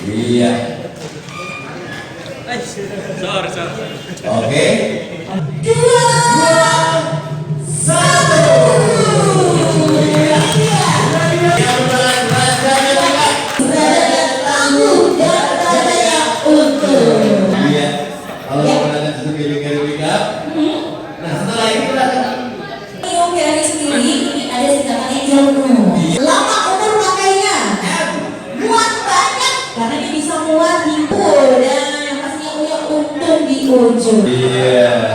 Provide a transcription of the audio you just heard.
Iya. Oke. 2, 1. Nah setelah ini kita mobil sendiri ini ada singkatannya Showroom. Lama umur pakainya, muat banyak karena ini bisa muat Timur dan yang pastinya punya untung di ujung. Iya.